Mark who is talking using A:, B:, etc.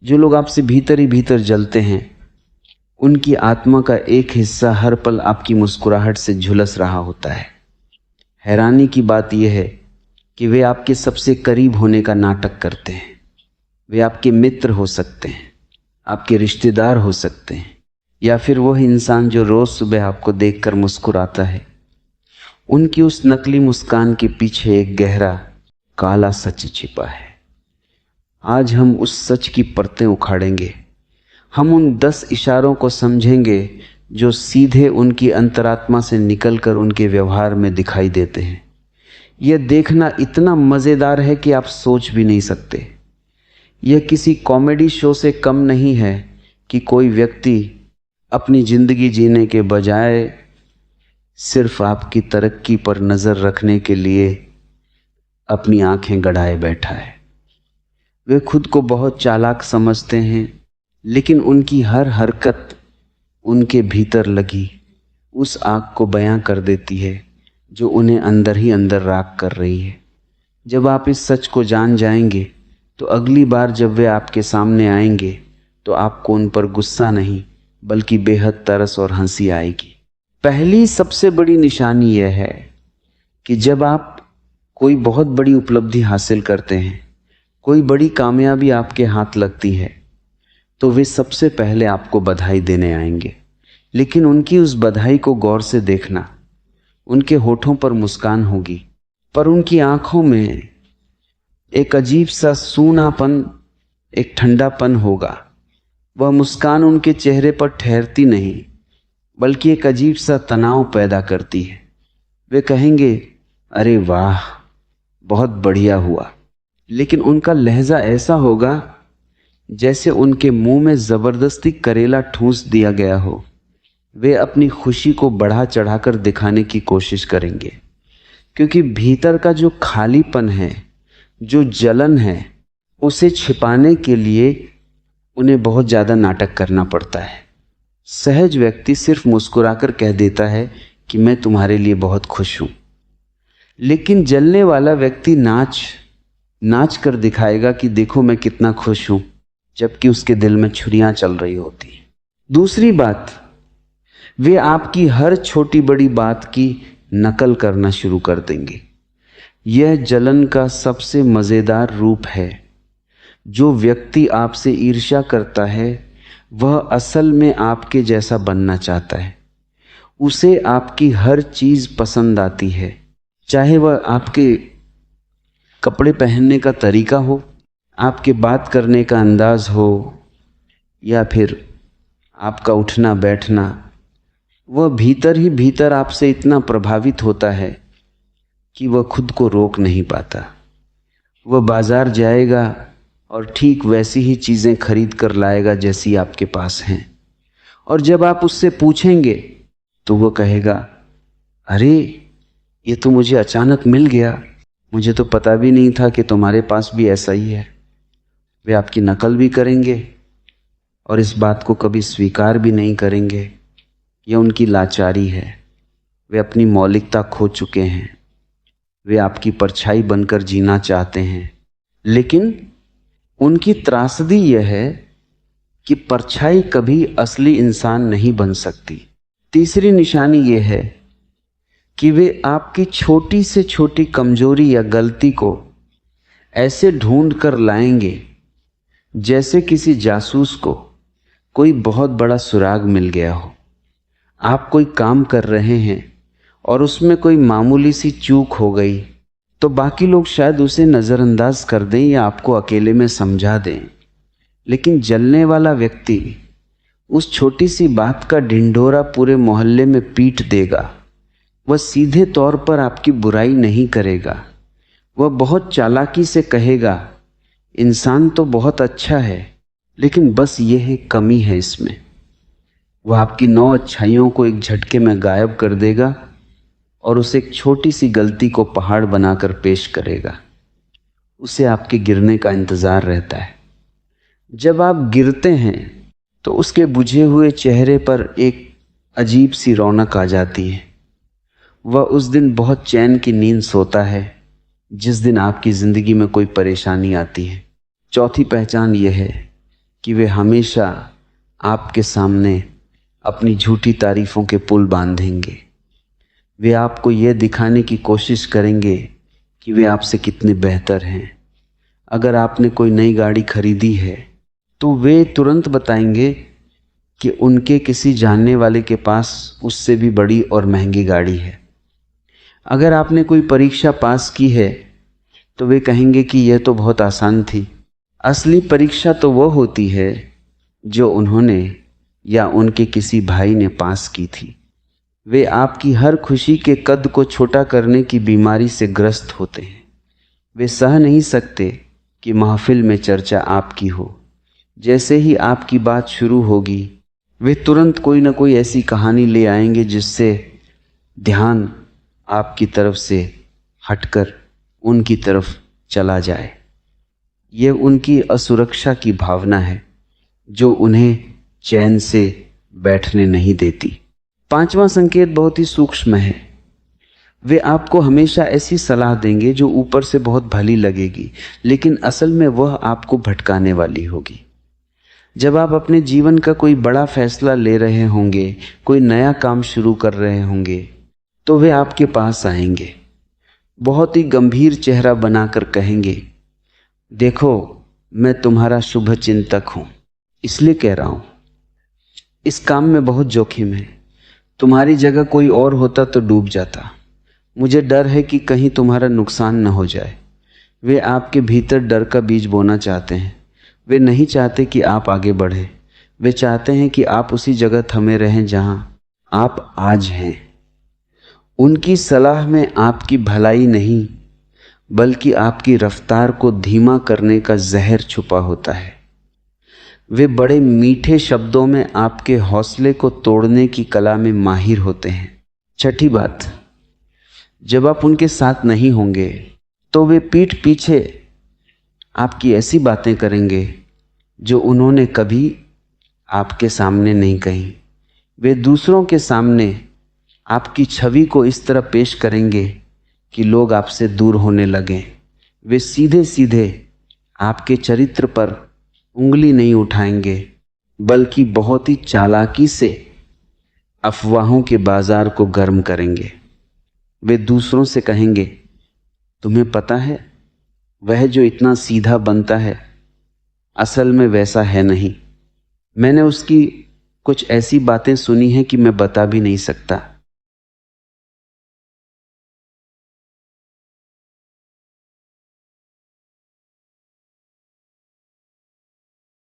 A: जो लोग आपसे भीतर ही भीतर जलते हैं, उनकी आत्मा का एक हिस्सा हर पल आपकी मुस्कुराहट से झुलस रहा होता है। हैरानी की बात यह है कि वे आपके सबसे करीब होने का नाटक करते हैं। वे आपके मित्र हो सकते हैं, आपके रिश्तेदार हो सकते हैं, या फिर वह इंसान जो रोज सुबह आपको देखकर मुस्कुराता है। उनकी उस नकली मुस्कान के पीछे एक गहरा काला सच छिपा है। आज हम उस सच की परतें उखाड़ेंगे। हम उन 10 इशारों को समझेंगे जो सीधे उनकी अंतरात्मा से निकलकर उनके व्यवहार में दिखाई देते हैं। यह देखना इतना मज़ेदार है कि आप सोच भी नहीं सकते। यह किसी कॉमेडी शो से कम नहीं है कि कोई व्यक्ति अपनी ज़िंदगी जीने के बजाय सिर्फ आपकी तरक्की पर नज़र रखने के लिए अपनी आंखें गड़ाए बैठा है। वे खुद को बहुत चालाक समझते हैं, लेकिन उनकी हर हरकत उनके भीतर लगी उस आग को बयां कर देती है जो उन्हें अंदर ही अंदर राख कर रही है। जब आप इस सच को जान जाएंगे तो अगली बार जब वे आपके सामने आएंगे तो आपको उन पर गुस्सा नहीं बल्कि बेहद तरस और हंसी आएगी। पहली सबसे बड़ी निशानी यह है कि जब आप कोई बहुत बड़ी उपलब्धि हासिल करते हैं, कोई बड़ी कामयाबी आपके हाथ लगती है, तो वे सबसे पहले आपको बधाई देने आएंगे। लेकिन उनकी उस बधाई को गौर से देखना। उनके होठों पर मुस्कान होगी, पर उनकी आंखों में एक अजीब सा सूनापन, एक ठंडापन होगा। वह मुस्कान उनके चेहरे पर ठहरती नहीं बल्कि एक अजीब सा तनाव पैदा करती है। वे कहेंगे, अरे वाह, बहुत बढ़िया हुआ। लेकिन उनका लहजा ऐसा होगा जैसे उनके मुंह में जबरदस्ती करेला ठूंस दिया गया हो। वे अपनी खुशी को बढ़ा चढ़ाकर दिखाने की कोशिश करेंगे, क्योंकि भीतर का जो खालीपन है, जो जलन है, उसे छिपाने के लिए उन्हें बहुत ज़्यादा नाटक करना पड़ता है। सहज व्यक्ति सिर्फ मुस्कुराकर कह देता है कि मैं तुम्हारे लिए बहुत खुश हूँ, लेकिन जलने वाला व्यक्ति नाच कर दिखाएगा कि देखो मैं कितना खुश हूँ, जबकि उसके दिल में छुरियां चल रही होती हैं। दूसरी बात, वे आपकी हर छोटी बड़ी बात की नकल करना शुरू कर देंगे। यह जलन का सबसे मज़ेदार रूप है। जो व्यक्ति आपसे ईर्ष्या करता है वह असल में आपके जैसा बनना चाहता है। उसे आपकी हर चीज़ पसंद आती है, चाहे वह आपके कपड़े पहनने का तरीका हो, आपके बात करने का अंदाज हो, या फिर आपका उठना बैठना। वह भीतर ही भीतर आपसे इतना प्रभावित होता है कि वह खुद को रोक नहीं पाता। वह बाजार जाएगा और ठीक वैसी ही चीज़ें खरीद कर लाएगा जैसी आपके पास हैं, और जब आप उससे पूछेंगे तो वह कहेगा, अरे ये तो मुझे अचानक मिल गया, मुझे तो पता भी नहीं था कि तुम्हारे पास भी ऐसा ही है। वे आपकी नकल भी करेंगे और इस बात को कभी स्वीकार भी नहीं करेंगे। यह उनकी लाचारी है। वे अपनी मौलिकता खो चुके हैं। वे आपकी परछाई बनकर जीना चाहते हैं, लेकिन उनकी त्रासदी यह है कि परछाई कभी असली इंसान नहीं बन सकती। तीसरी निशानी यह है कि वे आपकी छोटी से छोटी कमजोरी या गलती को ऐसे ढूंढ कर लाएंगे जैसे किसी जासूस को कोई बहुत बड़ा सुराग मिल गया हो। आप कोई काम कर रहे हैं और उसमें कोई मामूली सी चूक हो गई तो बाकी लोग शायद उसे नज़रअंदाज कर दें या आपको अकेले में समझा दें, लेकिन जलने वाला व्यक्ति उस छोटी सी बात का ढिंढोरा पूरे मोहल्ले में पीट देगा। वह सीधे तौर पर आपकी बुराई नहीं करेगा। वह बहुत चालाकी से कहेगा, इंसान तो बहुत अच्छा है, लेकिन बस यह है कमी है इसमें। वह आपकी 9 अच्छाइयों को एक झटके में गायब कर देगा और उसे एक छोटी सी गलती को पहाड़ बनाकर पेश करेगा। उसे आपके गिरने का इंतज़ार रहता है। जब आप गिरते हैं तो उसके बुझे हुए चेहरे पर एक अजीब सी रौनक आ जाती है। वह उस दिन बहुत चैन की नींद सोता है जिस दिन आपकी ज़िंदगी में कोई परेशानी आती है। चौथी पहचान यह है कि वे हमेशा आपके सामने अपनी झूठी तारीफों के पुल बांधेंगे। वे आपको यह दिखाने की कोशिश करेंगे कि वे आपसे कितने बेहतर हैं। अगर आपने कोई नई गाड़ी खरीदी है तो वे तुरंत बताएंगे कि उनके किसी जानने वाले के पास उससे भी बड़ी और महंगी गाड़ी है। अगर आपने कोई परीक्षा पास की है तो वे कहेंगे कि यह तो बहुत आसान थी। असली परीक्षा तो वह होती है जो उन्होंने या उनके किसी भाई ने पास की थी। वे आपकी हर खुशी के कद को छोटा करने की बीमारी से ग्रस्त होते हैं। वे सह नहीं सकते कि महफिल में चर्चा आपकी हो। जैसे ही आपकी बात शुरू होगी वे तुरंत कोई ना कोई ऐसी कहानी ले आएंगे जिससे ध्यान आपकी तरफ से हटकर उनकी तरफ चला जाए। ये उनकी असुरक्षा की भावना है जो उन्हें चैन से बैठने नहीं देती। पांचवा संकेत बहुत ही सूक्ष्म है। वे आपको हमेशा ऐसी सलाह देंगे जो ऊपर से बहुत भली लगेगी, लेकिन असल में वह आपको भटकाने वाली होगी। जब आप अपने जीवन का कोई बड़ा फैसला ले रहे होंगे, कोई नया काम शुरू कर रहे होंगे, तो वे आपके पास आएंगे, बहुत ही गंभीर चेहरा बनाकर कहेंगे, देखो मैं तुम्हारा शुभ चिंतक हूं, इसलिए कह रहा हूं इस काम में बहुत जोखिम है। तुम्हारी जगह कोई और होता तो डूब जाता। मुझे डर है कि कहीं तुम्हारा नुकसान न हो जाए। वे आपके भीतर डर का बीज बोना चाहते हैं। वे नहीं चाहते कि आप आगे बढ़े। वे चाहते हैं कि आप उसी जगह थमे रहें जहां आप आज हैं। उनकी सलाह में आपकी भलाई नहीं बल्कि आपकी रफ्तार को धीमा करने का जहर छुपा होता है। वे बड़े मीठे शब्दों में आपके हौसले को तोड़ने की कला में माहिर होते हैं। छठी बात, जब आप उनके साथ नहीं होंगे तो वे पीठ पीछे आपकी ऐसी बातें करेंगे जो उन्होंने कभी आपके सामने नहीं कही। वे दूसरों के सामने आपकी छवि को इस तरह पेश करेंगे कि लोग आपसे दूर होने लगें। वे सीधे सीधे आपके चरित्र पर उंगली नहीं उठाएंगे बल्कि बहुत ही चालाकी से अफवाहों के बाजार को गर्म करेंगे। वे दूसरों से कहेंगे, तुम्हें पता है वह जो इतना सीधा बनता है असल में वैसा है नहीं। मैंने उसकी कुछ ऐसी बातें सुनी हैं कि मैं बता भी नहीं सकता।